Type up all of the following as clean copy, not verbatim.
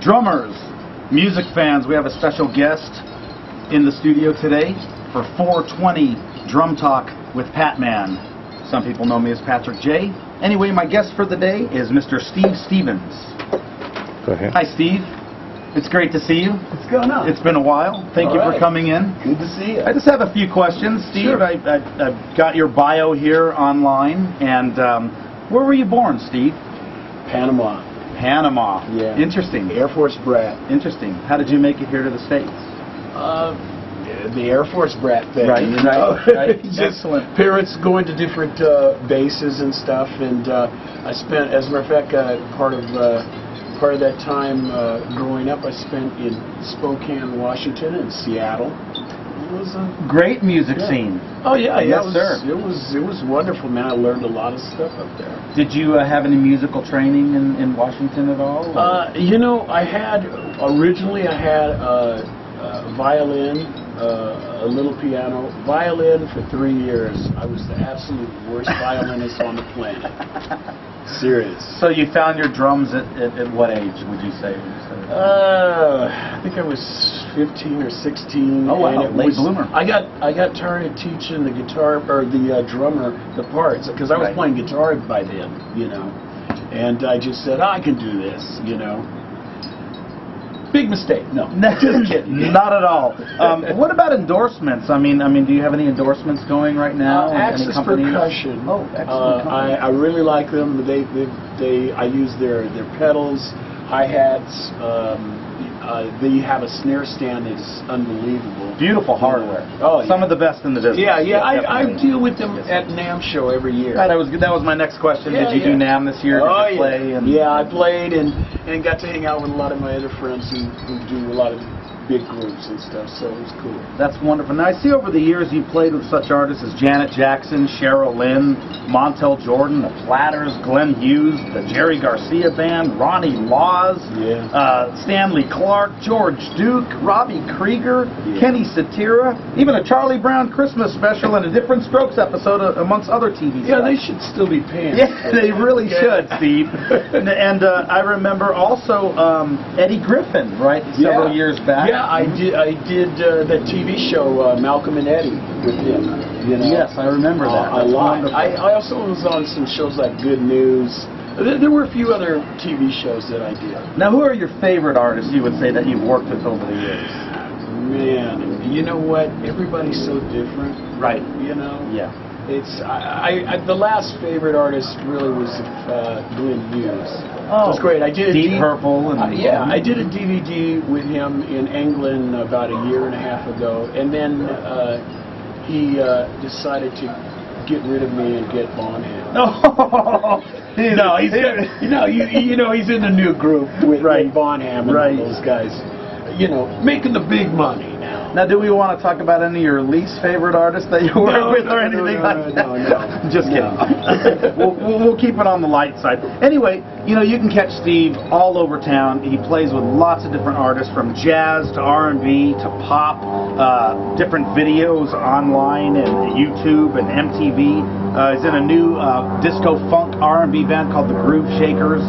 Drummers, music fans, we have a special guest in the studio today for 420 Drum Talk with PATMAN. Some people know me as Patrick J. Anyway, my guest for the day is Mr. Steve Stevens. Go ahead. Hi, Steve. It's great to see you. What's going on? It's been a while. Thank you for coming in. Good to see you. I just have a few questions, Steve. Sure. I've got your bio here online. And where were you born, Steve? Panama. Panama. Yeah. Interesting. Air Force brat. Interesting. How did you make it here to the States? The Air Force brat thing. Right, you know? right. Just Excellent. parents going to different bases and stuff, and I spent, as a matter of fact, part of that time growing up, I spent in Spokane, Washington, and Seattle. It was a Great music scene. Oh yeah, Yes, it was, sir. It was wonderful, man. I learned a lot of stuff up there. Did you have any musical training in Washington at all? You know, originally I had a violin, a little piano, violin for 3 years. I was the absolute worst violinist on the planet. Serious. So you found your drums at what age, would you say? I think I was 15 or 16. Oh wow, and it late was, bloomer. I got tired of teaching the guitar or the drummer the parts because I was playing guitar by then, you know. And I just said, I can do this, you know. Big mistake. No, just kidding. Not at all. What about endorsements? I mean, do you have any endorsements going right now? Axis Percussion. Oh, excellent. I really like them. I use their pedals, hi-hats. They have a snare stand that's unbelievable. Beautiful hardware. Oh, yeah. Some of the best in the business. Yeah. I Definitely. deal with them at NAMM show every year. That was my next question. Did you do NAMM this year? Did you play? Yeah, I played and got to hang out with a lot of my other friends who do a lot of big groups and stuff, so it was cool. That's wonderful. Now, I see over the years you played with such artists as Janet Jackson, Cheryl Lynn, Montel Jordan, the Platters, Glenn Hughes, the Jerry Garcia Band, Ronnie Laws, Stanley Clarke, George Duke, Robbie Krieger, Kenny Satira, even a Charlie Brown Christmas special and a Different Strokes episode amongst other TV Yeah, stuff. they should still be paying. Yeah, they really should, Steve. And I remember also Eddie Griffin, right, several years back. Yeah, I did that TV show Malcolm and Eddie with him. You know? Yes, I remember that. A lot. I also was on some shows like Good News. There were a few other TV shows that I did. Now, who are your favorite artists you would say that you've worked with over the years? Man, you know what? Everybody's so different. Right. You know? Yeah. It's the last favorite artist really was Glenn Hughes. Oh, it was great. I did Deep Purple. And I did a DVD with him in England about a year and a half ago, and then he decided to get rid of me and get Bonham. No, he's in the new group with Bonham and all those guys. You know, making the big money now. Now, do we want to talk about any of your least favorite artists that you work with or anything like that? No. Just kidding. We'll keep it on the light side. Anyway, you can catch Steve all over town. He plays with lots of different artists, from jazz to R&B to pop, different videos online and YouTube and MTV. He's in a new disco funk R&B band called the Groove Shakers.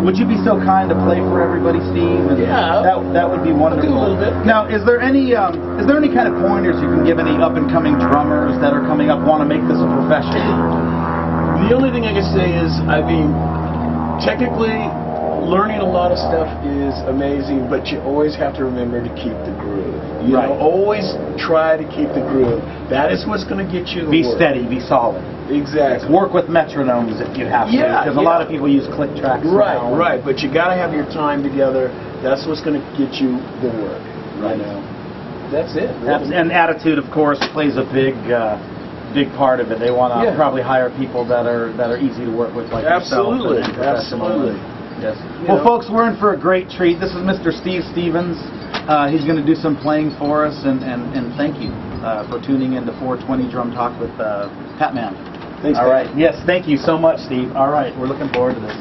Would you be so kind to play for everybody, Steve? And that would be wonderful. I'll do a little bit. Now, is there any kind of pointers you can give any up-and-coming drummers that are coming up, want to make this a profession? The only thing I can say is, technically, learning a lot of stuff is amazing, but you always have to remember to keep the groove. You know, always try to keep the groove. That is what's going to get you the Be work. steady, be solid. Exactly. Work with metronomes if you have to, because a lot of people use click tracks. Right. But you got to have your time together. That's what's going to get you the work. Right. You know? That's it. And attitude, of course, plays a big part of it. They want to probably hire people that are easy to work with, like yourself. Absolutely. Yes. Well, folks, we're in for a great treat. This is Mr. Steve Stevens. He's going to do some playing for us, and thank you for tuning in to 420 Drum Talk with PATMAN. Thanks. All right. Yes, thank you so much, Steve. All right, we're looking forward to this.